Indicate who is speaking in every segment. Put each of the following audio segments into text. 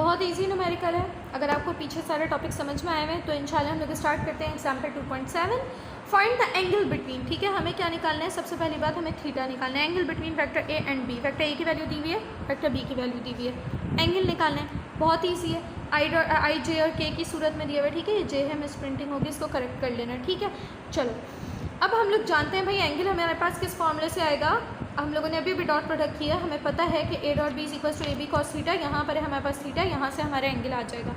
Speaker 1: बहुत easy numerical है। अगर आपको पीछे सारे टॉपिक समझ में आए हुए हैं तो इंशाल्लाह हम लोग स्टार्ट करते हैं example 2.7। Find the angle between. ठीक है, हमें क्या निकालना है? सबसे पहली बात हमें थीटा निकालना है। Angle between vector A and B. Vector A की वैल्यू दी हुई है, वेक्टर बी की वैल्यू दी हुई है। एंगल निकालना है, बहुत ईजी है। आई जे और के की सूरत में दिया हुआ है। ठीक है, ये जे है, मिस प्रिंटिंग होगी, इसको करेक्ट कर लेना। ठीक है, चलो अब हम लोग जानते हैं भाई एंगल हमारे पास किस फॉर्मूले से आएगा। हम लोगों ने अभी भी डॉट प्रोडक्ट किया, हमें पता है कि A dot B is equal to A B cos theta. यहाँ पर है हमारे पास थीटा, यहाँ से हमारा एंगल आ जाएगा।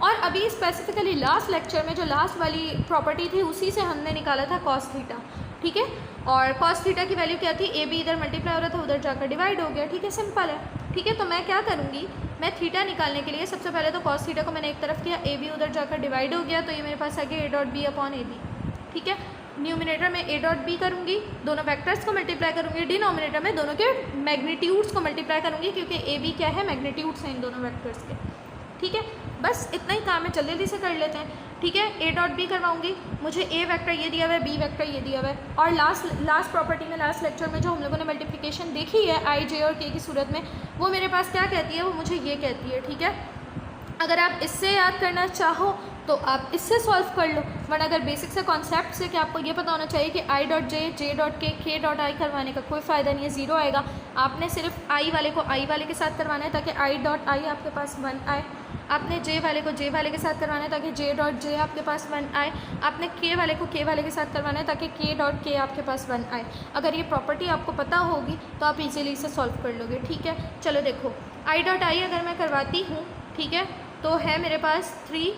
Speaker 1: और अभी स्पेसिफिकली लास्ट लेक्चर में जो लास्ट वाली प्रॉपर्टी थी उसी से हमने निकाला था कॉस थीटा। ठीक है, और कॉस थीटा की वैल्यू क्या थी? ए बी इधर मल्टीप्लाई हो रहा था, उधर जाकर डिवाइड हो गया। ठीक है, सिंपल है। ठीक है, तो मैं क्या करूँगी, मैं थीटा निकालने के लिए सबसे पहले तो कॉस थीटा को मैंने एक तरफ किया, ए बी उधर जाकर डिवाइड हो गया, तो ये मेरे पास आ गया A dot B upon A B. ठीक है, न्यूमिनेटर में ए डॉट बी करूँगी, दोनों वेक्टर्स को मल्टीप्लाई करूँगी। डिनोमिनेटर में दोनों के मैग्नीट्यूड्स को मल्टीप्लाई करूँगी, क्योंकि ए बी क्या है? मैग्नीट्यूड्स हैं इन दोनों वेक्टर्स के। ठीक है, बस इतना ही काम है, जल्दी से कर लेते हैं। ठीक है, ए डॉट बी करवाऊँगी, मुझे ए वेक्टर ये दिया हुआ है, बी वेक्टर ये दिया हुआ है। और लास्ट प्रॉपर्टी में, लास्ट लेक्चर में जो हम लोगों ने मल्टीप्लिकेशन देखी है आई जे और के की सूरत में, वो मेरे पास क्या कहती है? वो मुझे ये कहती है। ठीक है, अगर आप इससे याद करना चाहो तो आप इससे सॉल्व कर लो, वरना अगर बेसिक से कॉन्सेप्ट से कि आपको ये पता होना चाहिए कि I dot J, J dot के डॉट आई करवाने का कोई फ़ायदा नहीं है, ज़ीरो आएगा। आपने सिर्फ आई वाले को आई वाले के साथ करवाना है ताकि आई डॉट आई आपके पास 1 आए। आपने जे वाले को जे वाले के साथ करवाना है ताकि जे डॉट जे आपके पास 1 आए। आपने के वाले को के वाले के साथ करवाना है ताकि के डॉट के आपके पास 1 आए। अगर ये प्रॉपर्टी आपको पता होगी तो आप इजीली इसे सॉल्व कर लोगे। ठीक है, चलो देखो, आई डॉट आई अगर मैं करवाती हूँ, ठीक है, तो है मेरे पास 3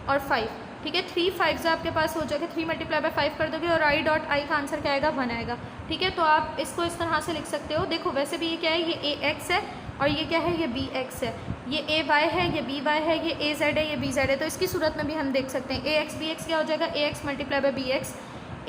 Speaker 1: और 5। ठीक है, 3 5 आपके पास हो जाएगा, 3 मल्टीप्लाई बाय 5 कर दोगे और आई डॉट आई का आंसर क्या आएगा? 1 आएगा। ठीक है, तो आप इसको इस तरह से लिख सकते हो। देखो वैसे भी ये क्या है? ये ए एक्स है और ये क्या है? ये बी एक्स है। ये ए वाई है, ये बी वाई है, ये ए जेड है, ये बी जेड है। तो इसकी सूरत में भी हम देख सकते हैं ए एक्स बी एक्स क्या हो जाएगा? A x multiply by b x,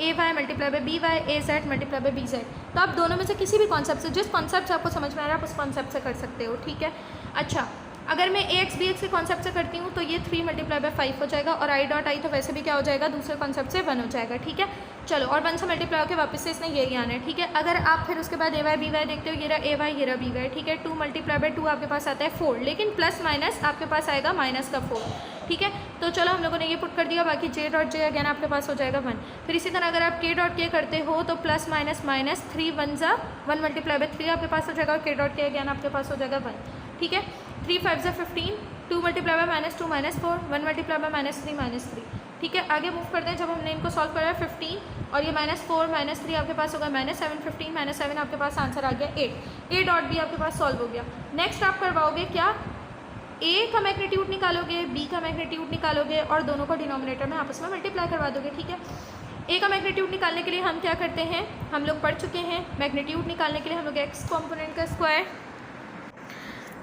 Speaker 1: a y multiply by b y, a z multiply by b z. तो आप दोनों में से किसी भी कॉन्सेप्ट से, जिस कॉन्सेप्ट से आपको समझ में आ रहा है आप उस कॉन्सेप्ट से कर सकते हो। ठीक है, अच्छा अगर मैं ए एक्स बी एक्स के कॉन्सेप्ट से करती हूँ तो ये 3 मल्टीप्लाई बाय 5 हो जाएगा और आई डॉट आई तो वैसे भी क्या हो जाएगा? दूसरे कॉन्सेप्ट से 1 हो जाएगा। ठीक है, चलो और 1 से मल्टीप्लाई होकर वापस से इसने यही आना है। ठीक है, अगर आप फिर उसके बाद ए वाई बी वाई देखते हो, ये रहा ए वाई, ये रहा बी वाई। ठीक है, 2 मल्टीप्लाई बाय 2 आपके पास आता है 4, लेकिन प्लस माइनस आपके पास आएगा माइनस का 4। ठीक है, तो चलो हम लोगों ने ये पुट कर दिया, बाकी जे डॉट जे अगेन आपके पास हो जाएगा 1। फिर इसी तरह अगर आप के डॉट के करते हो तो प्लस माइनस माइनस 3 1 ज़ा 1 मल्टीप्लाई बाय 3 आपके पास हो जाएगा और के डॉट के अगेन आपके पास हो जाएगा 1। ठीक है, 3 5 ज़ा 15, 2 मल्टीप्लाई बाय -2 -4, 1 मल्टीप्लाई बाय -3 -3। ठीक है, आगे मूव करते हैं। जब हमने इनको सॉल्व करा है 15 और ये -4 -3 आपके पास होगा -7, 15 -7 आपके पास आंसर आ गया 8। ए डॉट बी आपके पास सॉल्व हो गया। नेक्स्ट आप करवाओगे क्या? ए का मैग्नीट्यूड निकालोगे, बी का मैग्नीट्यूड निकालोगे और दोनों को डिनोमिनेटर में आपस में मल्टीप्लाई करवा दोगे। ठीक है, ए का मैग्नीट्यूड निकालने के लिए हम क्या करते हैं? हम लोग पढ़ चुके हैं, मैग्नीट्यूड निकालने के लिए हम लोग एक्स कॉम्पोनेंट का स्क्वायर।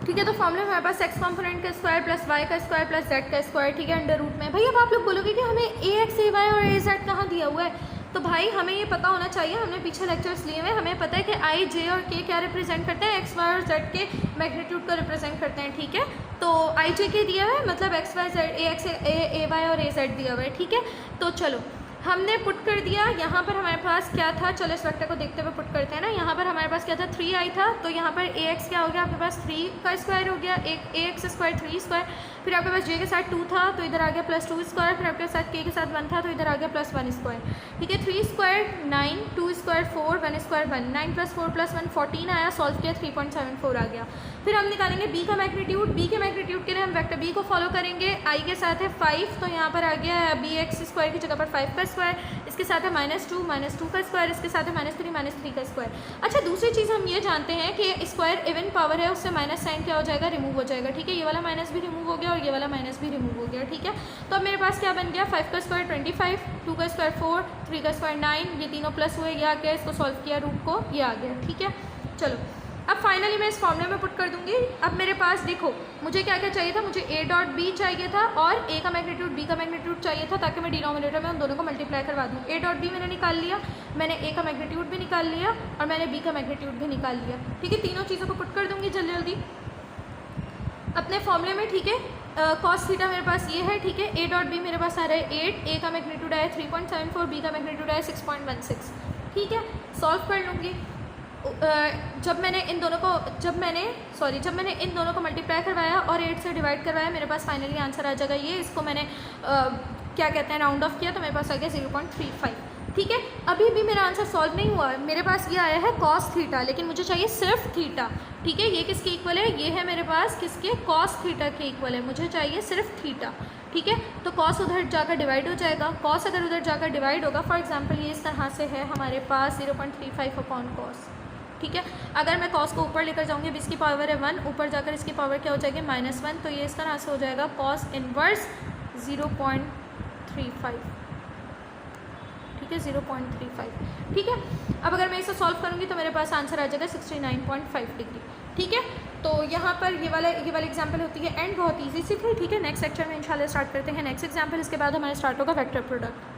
Speaker 1: ठीक है, तो फॉर्मूला हमारे पास एक्स कॉम्पोनेंट का स्क्वायर प्लस वाई का स्क्वायर प्लस जेड का स्क्वायर। ठीक है, अंडर रूट में। भाई अब आप लोग बोलोगे कि हमें ए एक्स ए वाई और ए जेड कहाँ दिया हुआ है? तो भाई हमें ये पता होना चाहिए, हमने पीछे लेक्चर्स लिए हुए, हमें पता है कि आई जे और के क्या रिप्रेजेंट करते हैं? एक्स वाई और जेड के मैग्नीट्यूड को रिप्रेजेंट करते हैं। ठीक है, तो आई जे के दिया हुआ है, मतलब x Y Z, A x a Y और ए जेड दिया हुआ है। ठीक है, तो चलो हमने पुट कर दिया। यहाँ पर हमारे पास क्या था? चलो इस वेक्टर को देखते हुए पुट करते हैं ना। यहाँ पर हमारे पास क्या था? 3 आई था, तो यहाँ पर ए एक्स क्या हो गया? आपके पास 3 का स्क्वायर हो गया, एक ए एक्स स्क्वायर 3 स्क्वायर। फिर आपके पास जे के साथ 2 था तो इधर आ गया +2 स्क्वायर। फिर आपके साथ के साथ 1 था तो इधर आ गया +1 स्क्वायर। ठीक है, 3 स्क्वायर 9, 2 स्क्वायर 4, 1 स्क्वायर 1, 9 + 4 + 1 14 आया। सॉल्व किया, 3.74 आ गया। फिर हम निकालेंगे बी का मैग्नीट्यूड। बी के मैग्नीट्यूड के लिए हम वेक्टर बी को फॉलो करेंगे। आई के साथ है 5, तो यहाँ पर आ गया बी एक्स स्क्वायर की जगह पर 5 का स्क्वायर। इसके साथ है -2 का स्क्वायर, इसके साथ है -3 का स्क्वायर। अच्छा, दूसरी चीज़ हम ये जानते हैं कि स्क्वायर इवन पावर है, उससे माइनस साइन क्या हो जाएगा? रिमूव हो जाएगा। ठीक है, ये वाला माइनस भी रिमूव हो गया और ये वाला माइनस भी रिमूव हो गया। ठीक है, तो अब मेरे पास क्या बन गया? 5 का स्क्वायर 25, 2 का स्क्वायर 4, 3 का स्क्वायर 9, ये तीनों प्लस हुए, ये आ गया। इसको सॉल्व किया रूट को, ये आ गया। ठीक है, चलो अब फाइनली मैं इस फॉर्मूले में पुट कर दूंगी। अब मेरे पास देखो मुझे क्या क्या चाहिए था? मुझे ए डॉट बी चाहिए था और ए का मैग्नीट्यूड बी का मैग्नीट्यूड चाहिए था ताकि मैं डिनोमिनेटर में उन दोनों को मल्टीप्लाई करवा दूँ। ए डॉट बी मैंने निकाल लिया, मैंने ए का मैग्नीट्यूड भी निकाल लिया और मैंने बी का मैग्नीट्यूड भी निकाल लिया। ठीक है, तीनों चीज़ों को पुट कर दूँगी जल्दी जल्दी अपने फॉर्मूले में। ठीक है, कॉस थीटा मेरे पास ये है। ठीक है, ए डॉट बी मेरे पास आ रहा है 8, ए का मैग्नीट्यूड आया 3.74, बी का मैग्नीट्यूड आया 6.16। ठीक है, सॉल्व कर लूँगी। जब मैंने इन दोनों को मल्टीप्लाई करवाया और 8 से डिवाइड करवाया, मेरे पास फाइनली आंसर आ जाएगा ये। इसको मैंने क्या कहते हैं राउंड ऑफ किया तो मेरे पास आ गया 0.35। ठीक है, अभी भी मेरा आंसर सॉल्व नहीं हुआ। मेरे पास ये आया है कॉस थीटा, लेकिन मुझे चाहिए सिर्फ थीटा। ठीक है, ये किसके इक्वल है? ये है मेरे पास किसके? कॉस थीटा के इक्वल है। मुझे चाहिए सिर्फ थीटा। ठीक है, तो कॉस उधर जाकर डिवाइड हो जाएगा। कॉस अगर उधर जाकर डिवाइड होगा, फॉर एग्जांपल ये इस तरह से है हमारे पास 0.35 अपॉन कॉस। ठीक है, अगर मैं कॉस को ऊपर लेकर जाऊँगी, अब इसकी पावर है 1, ऊपर जाकर इसकी पावर क्या हो जाएगी? -1, तो ये इस तरह से हो जाएगा कॉस इनवर्स 0.35। ठीक है, 0.35। ठीक है, अब अगर मैं इसे सॉल्व करूँगी तो मेरे पास आंसर आ जाएगा 69.5 डिग्री। ठीक है, तो यहाँ पर ये वाला एग्जाम्पल होती है एंड बहुत ईजी सी थी। ठीक है, नेक्स्ट लेक्चर में इंशाल्लाह स्टार्ट करते हैं नेक्स्ट एग्जाम्पल। इसके बाद हमारा स्टार्ट होगा वेक्टर प्रोडक्ट।